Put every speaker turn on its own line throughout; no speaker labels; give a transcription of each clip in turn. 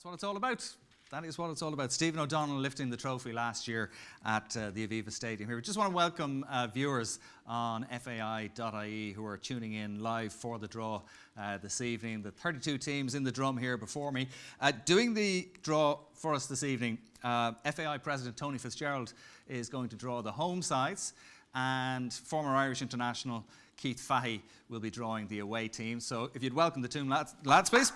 That's what it's all about. That is what it's all about. Stephen O'Donnell lifting the trophy last year at the Aviva Stadium here. We just want to welcome viewers on FAI.ie who are tuning in live for the draw this evening. The 32 teams in the drum here before me. Doing the draw for us this evening, FAI President Tony Fitzgerald is going to draw the home sides, and former Irish international Keith FAI will be drawing the away team. So if you'd welcome the two lads please.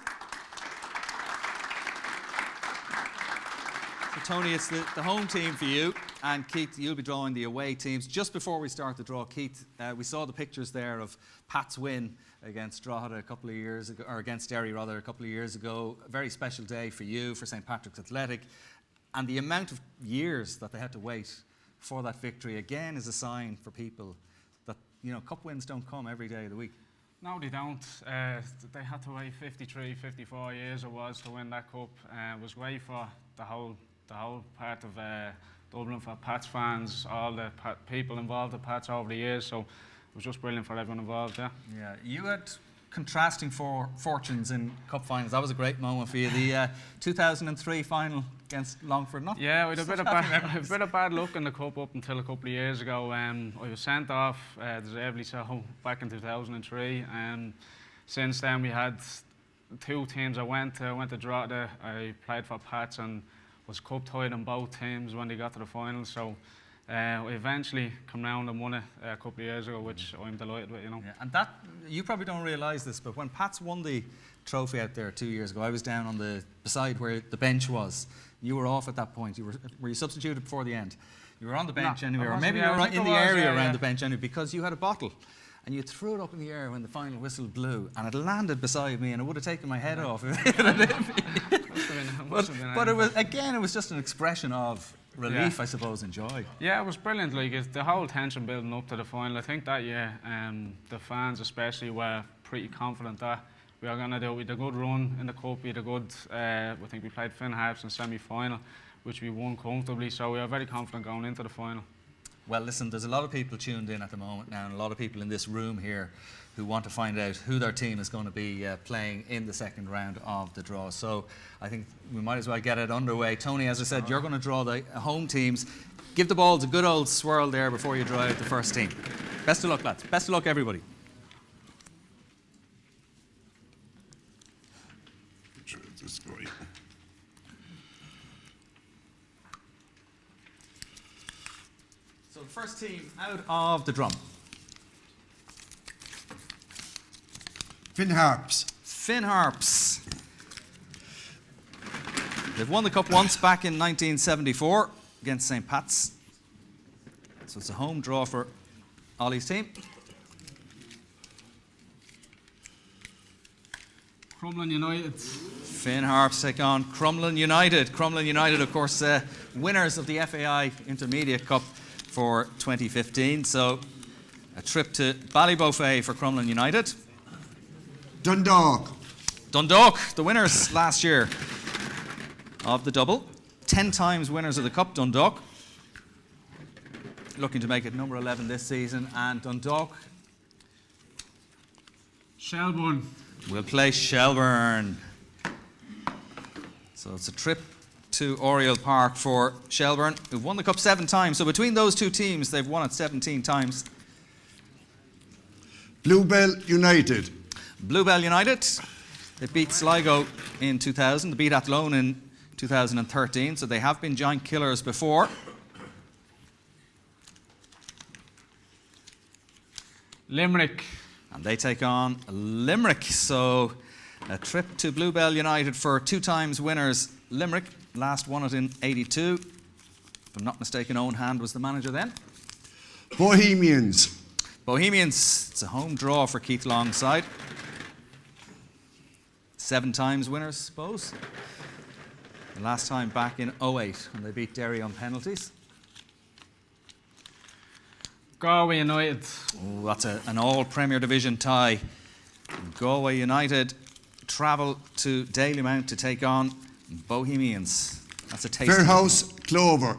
Tony, it's the home team for you, and Keith, you'll be drawing the away teams. Just before we start the draw, Keith, we saw the pictures there of Pat's win against Drogheda a couple of years ago, or against Derry rather, a couple of years ago. A very special day for you, for St Patrick's Athletic, and the amount of years that they had to wait for that victory again is a sign for people that, you know, cup wins don't come every day of the week.
No, they don't. They had to wait 53, 54 years it was to win that cup. It was great for the whole part of Dublin, for Pats fans, all the people involved with Pats over the years. So it was just brilliant for everyone involved. Yeah. Yeah.
You had contrasting fortunes in cup finals. That was a great moment for you. The 2003 final against Longford. Not
yeah, we had a bit of bad luck in the cup up until a couple of years ago. I was sent off deservedly so back in 2003. Since then we had two teams. I went to Drogheda. I played for Pats and was cup tied in both teams when they got to the final. So we eventually come round and won it a couple of years ago, which I'm delighted with, you know.
Yeah, and that, you probably don't realise this, but when Pats won the trophy out there 2 years ago, I was down on the beside where the bench was. You were off at that point. Were you substituted before the end? You were on the bench anyway, or maybe you were in the area around the bench anyway, because you had a bottle and you threw it up in the air when the final whistle blew, and it landed beside me, and it would have taken my head off. But it was just an expression of relief, I suppose, and joy.
Yeah, it was brilliant. Like the whole tension building up to the final. I think that year, the fans especially were pretty confident that we were going to do. We had a good run in the cup. We had a good. I think we played Finn Harps in semi-final, which we won comfortably. So we were very confident going into the final.
Well, listen, there's a lot of people tuned in at the moment now, and a lot of people in this room here who want to find out who their team is going to be playing in the second round of the draw. So I think we might as well get it underway. Tony, as I said, you're going to draw the home teams. Give the balls a good old swirl there before you draw out the first team. Best of luck, lads. Best of luck, everybody.
This is great.
So the first team out of the drum.
Finn Harps.
Finn Harps. They've won the cup once back in 1974 against St Pat's. So it's a home draw for Ollie's team.
Crumlin United.
Finn Harps take on Crumlin United. Crumlin United, of course, winners of the FAI Intermediate Cup for 2015. So a trip to Ballybofey for Crumlin United.
Dundalk,
the winners last year of the double. 10 times winners of the cup, Dundalk. Looking to make it number 11 this season. And Dundalk
Shelbourne.
We'll play Shelbourne. So it's a trip to Oriel Park for Shelbourne, who've won the cup 7 times. So between those two teams, they've won it 17 times.
Bluebell United.
Bluebell United, they beat Sligo in 2000, they beat Athlone in 2013, so they have been giant killers before.
Limerick.
And they take on Limerick, so a trip to Bluebell United for 2 times winners. Limerick last won it in 82. If I'm not mistaken, Owen Hand was the manager then.
Bohemians,
it's a home draw for Keith Long's side. 7 times winners, I suppose. The last time back in 08 when they beat Derry on penalties.
Galway United.
Oh, that's an all-Premier Division tie. Galway United travel to Dalymount to take on Bohemians. That's a taste.
Fairhouse Clover.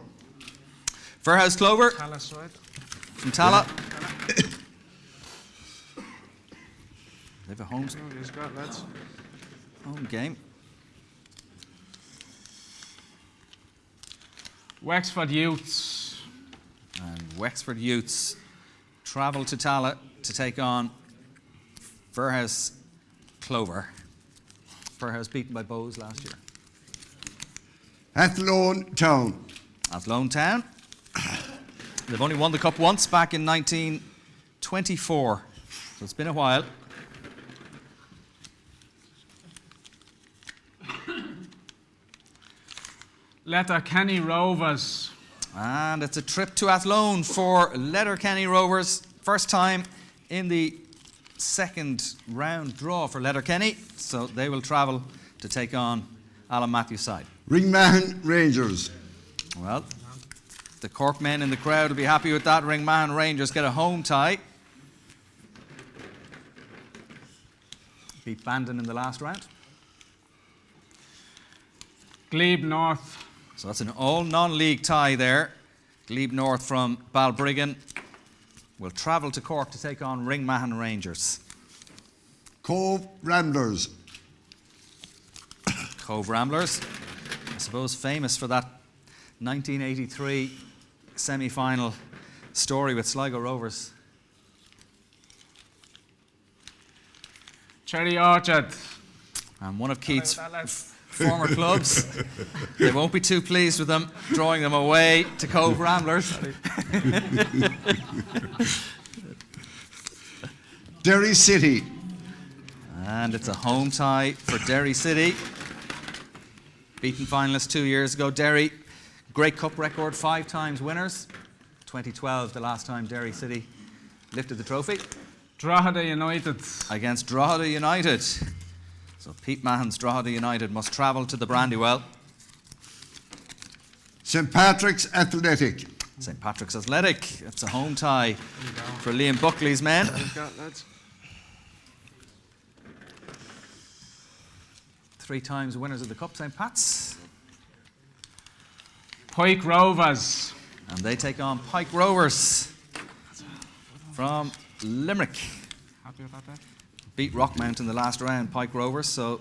Fairhouse Clover.
Tala side.
From Tala. They have a home game.
Wexford Youths.
And Wexford Youths travel to Tala to take on Fairhouse Clover. Fairhouse beaten by Bowes last year.
Athlone Town.
Athlone Town. They've only won the cup once, back in 1924. So it's been a while.
Letterkenny Rovers.
And it's a trip to Athlone for Letterkenny Rovers. First time in the second round draw for Letterkenny. So they will travel to take on Alan Matthews' side.
Ringmahon Rangers.
Well, the Cork men in the crowd will be happy with that. Ringmahon Rangers get a home tie. Beat Bandon in the last round.
Glebe North.
So that's an all non-league tie there. Glebe North from Balbriggan will travel to Cork to take on Ringmahon Rangers.
Cove Ramblers.
Cove Ramblers, I suppose famous for that 1983 semi-final story with Sligo Rovers.
Cherry Orchard.
And one of Keith's former clubs. They won't be too pleased with them drawing them away to Cove Ramblers.
Derry City.
And it's a home tie for Derry City. Beaten finalists 2 years ago. Derry, great cup record, 5 times winners. 2012, the last time Derry City lifted the trophy.
Drogheda United.
Against Drogheda United. So Pete Mahon's Drogheda United must travel to the Brandywell.
St Patrick's Athletic.
St Patrick's Athletic. It's a home tie for Liam Buckley's men. 3 times winners of the Cup, St Pat's.
Pike Rovers.
And they take on Pike Rovers from Limerick.
Happy about that?
Beat Rockmount in the last round, Pike Rovers, so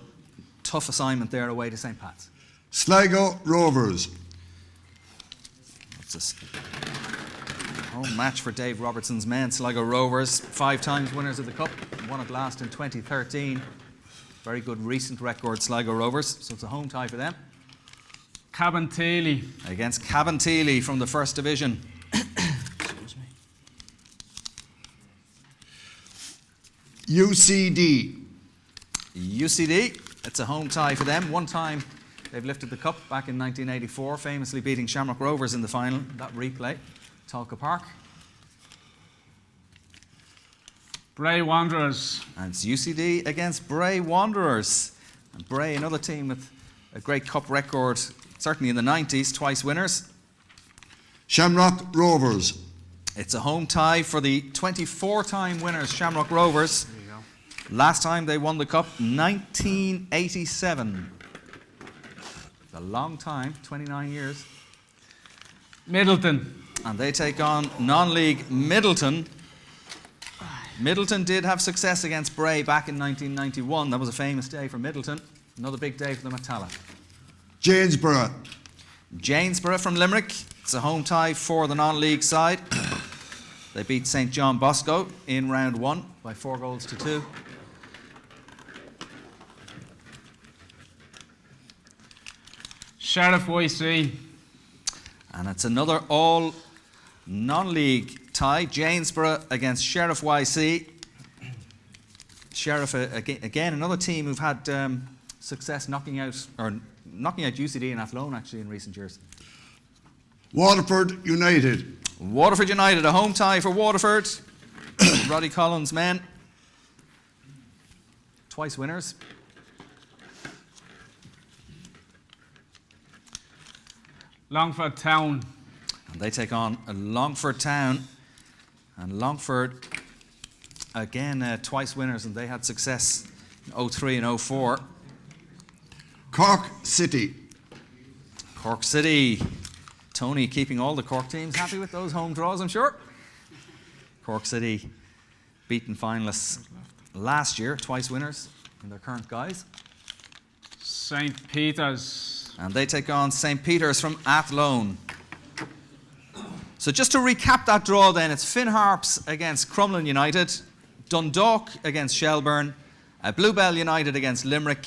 tough assignment there away to St Pat's.
Sligo Rovers.
It's a home match for Dave Robertson's men. Sligo Rovers, 5 times winners of the Cup, won it last in 2013. Very good recent record, Sligo Rovers, so it's a home tie for them.
Cabinteely.
Against Cabinteely from the First Division.
UCD.
UCD, it's a home tie for them. One time they've lifted the cup back in 1984, famously beating Shamrock Rovers in the final. That replay, Talca Park.
Bray Wanderers.
And it's UCD against Bray Wanderers. And Bray, another team with a great cup record, certainly in the 90s, twice winners.
Shamrock Rovers.
It's a home tie for the 24-time winners, Shamrock Rovers.
There you go.
Last time they won the cup, 1987. A long time, 29 years.
Middleton.
And they take on non-league Middleton. Middleton did have success against Bray back in 1991. That was a famous day for Middleton. Another big day for them at Tala.
Janesborough.
Janesborough from Limerick. It's a home tie for the non-league side. They beat St John Bosco in round 1 by 4-2.
Sheriff YC.
And it's another all non-league tie. Janesborough against Sheriff YC. Sheriff, again, another team who've had success knocking out UCD and Athlone actually in recent years.
Waterford United.
Waterford United, a home tie for Waterford. Roddy Collins' men. Twice winners.
Longford Town.
And they take on Longford Town. And Longford, again, twice winners, and they had success in 03 and 04.
Cork City.
Cork City. Tony keeping all the Cork teams happy with those home draws, I'm sure. Cork City beaten finalists last year, twice winners in their current guise.
St Peter's.
And they take on St Peter's from Athlone. So just to recap that draw then, it's Finn Harps against Crumlin United, Dundalk against Shelburne, Bluebell United against Limerick,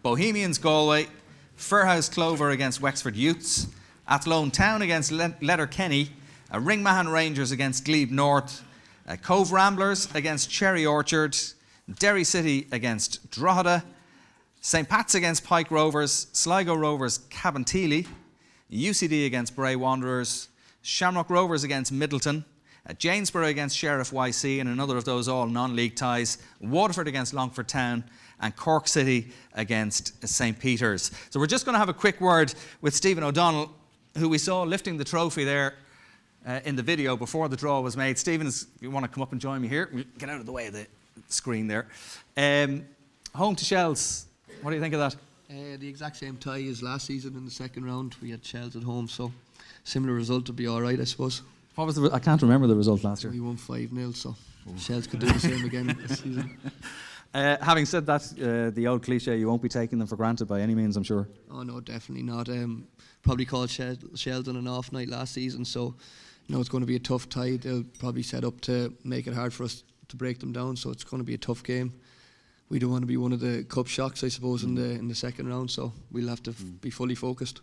Bohemians Galway, Fairhouse Clover against Wexford Youths, Athlone Town against Letterkenny, Ringmahon Rangers against Glebe North, Cove Ramblers against Cherry Orchard, Derry City against Drogheda, St Pat's against Pike Rovers, Sligo Rovers Cabinteely, UCD against Bray Wanderers, Shamrock Rovers against Middleton, Janesborough against Sheriff YC, and another of those all non-league ties, Waterford against Longford Town, and Cork City against St Peter's. So we're just going to have a quick word with Stephen O'Donnell, who we saw lifting the trophy there in the video before the draw was made. Stephen, if you want to come up and join me here, get out of the way of the screen there. Home to Shells, what do you think of that?
The exact same tie as last season in the second round. We had Shells at home, so similar result would be all right, I suppose.
What was I can't remember the result last year.
We won 5-0, so Shells could do the same again this season.
Having said that, the old cliche, you won't be taking them for granted by any means, I'm sure.
Oh no, definitely not. Probably called Shells on an off night last season, so it's going to be a tough tie. They'll probably set up to make it hard for us to break them down, so it's going to be a tough game. We don't want to be one of the cup shocks, I suppose, in the second round, so we'll have to be fully focused.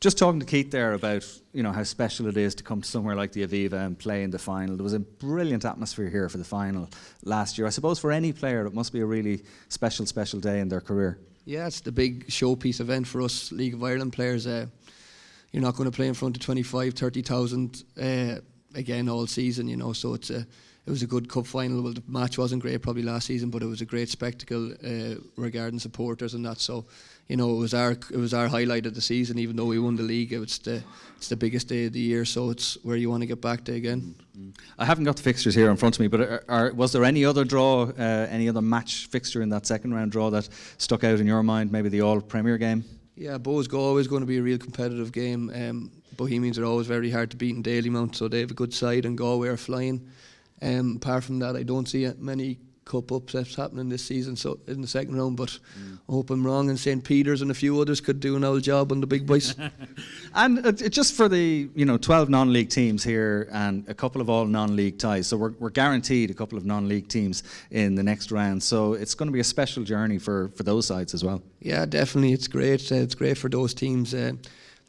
Just talking to Keith there about how special it is to come to somewhere like the Aviva and play in the final. There was a brilliant atmosphere here for the final last year. I suppose for any player it must be a really special day in their career. Yeah,
it's the big showpiece event for us League of Ireland players. You're not going to play in front of 25,000-30,000 again all season, so it was a good cup final. Well, the match wasn't great probably last season, but it was a great spectacle regarding supporters and that. So, it was our highlight of the season. Even though we won the league, it's the biggest day of the year. So it's where you want to get back to again.
I haven't got the fixtures here in front of me, but was there any other draw, any other match fixture in that second round draw that stuck out in your mind? Maybe the All Premier game.
Yeah, Bows Galway is going to be a real competitive game. Bohemians are always very hard to beat in Dalymount, so they have a good side, and Galway are flying. Apart from that, I don't see many cup upsets happening this season, so in the second round, but I hope I'm wrong, and St Peter's and a few others could do an old job on the big boys.
And just for the 12 non-league teams here and a couple of all non-league ties, so we're guaranteed a couple of non-league teams in the next round, so it's going to be a special journey for those sides as well.
Yeah, definitely, it's great. It's great for those teams.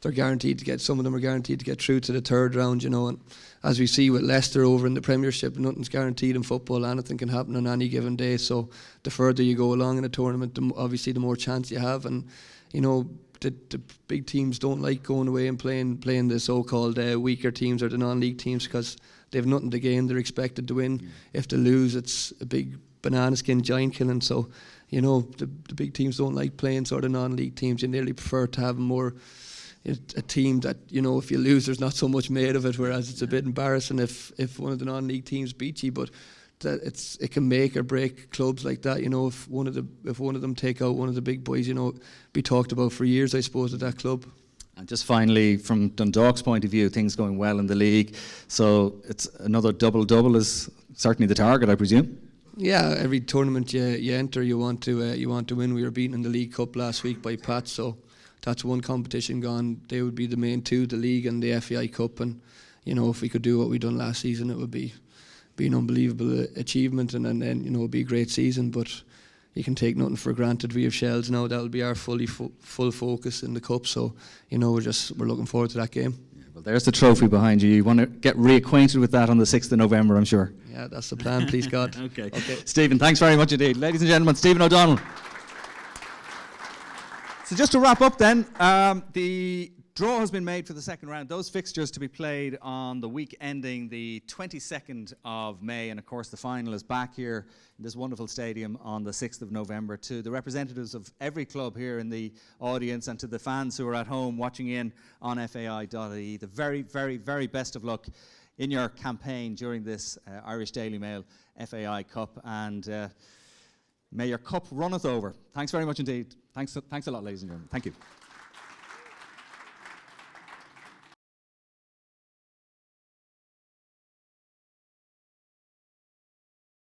They're guaranteed to get, some of them are guaranteed to get through to the third round, and as we see with Leicester over in the Premiership, nothing's guaranteed in football. Anything can happen on any given day, so the further you go along in a tournament, obviously the more chance you have. And the big teams don't like going away and playing the so-called weaker teams or the non-league teams, because they have nothing to gain. They're expected to win. If they lose, it's a big banana skin giant killing. So the big teams don't like playing sort of non-league teams. You nearly prefer to have more a team that, if you lose, there's not so much made of it, whereas it's a bit embarrassing if one of the non-league teams beats you. But it can make or break clubs like that. If one of them take out one of the big boys, be talked about for years, I suppose, at that club.
And just finally, from Dundalk's point of view, things going well in the league, so it's another double is certainly the target, I presume.
Yeah, every tournament you enter, you want to win. We were beaten in the League Cup last week by Pats, so that's one competition gone. They would be the main two, the league and the FAI Cup. And if we could do what we done last season, it would be an unbelievable achievement, and then it would be a great season. But you can take nothing for granted. We have Shells now. That'll be our full focus in the cup. So we're looking forward to that game.
Yeah, well, there's the trophy behind you. You want to get reacquainted with that on the 6th of November, I'm sure.
Yeah, that's the plan. Please God.
Okay. Stephen, thanks very much indeed. Ladies and gentlemen, Stephen O'Donnell. So just to wrap up then, the draw has been made for the second round. Those fixtures to be played on the week ending the 22nd of May. And of course, the final is back here in this wonderful stadium on the 6th of November. To the representatives of every club here in the audience and to the fans who are at home watching in on FAI.ie, the very, very, very best of luck in your campaign during this Irish Daily Mail FAI Cup. And may your cup runneth over. Thanks very much indeed. Thanks a lot, ladies and gentlemen. Thank you.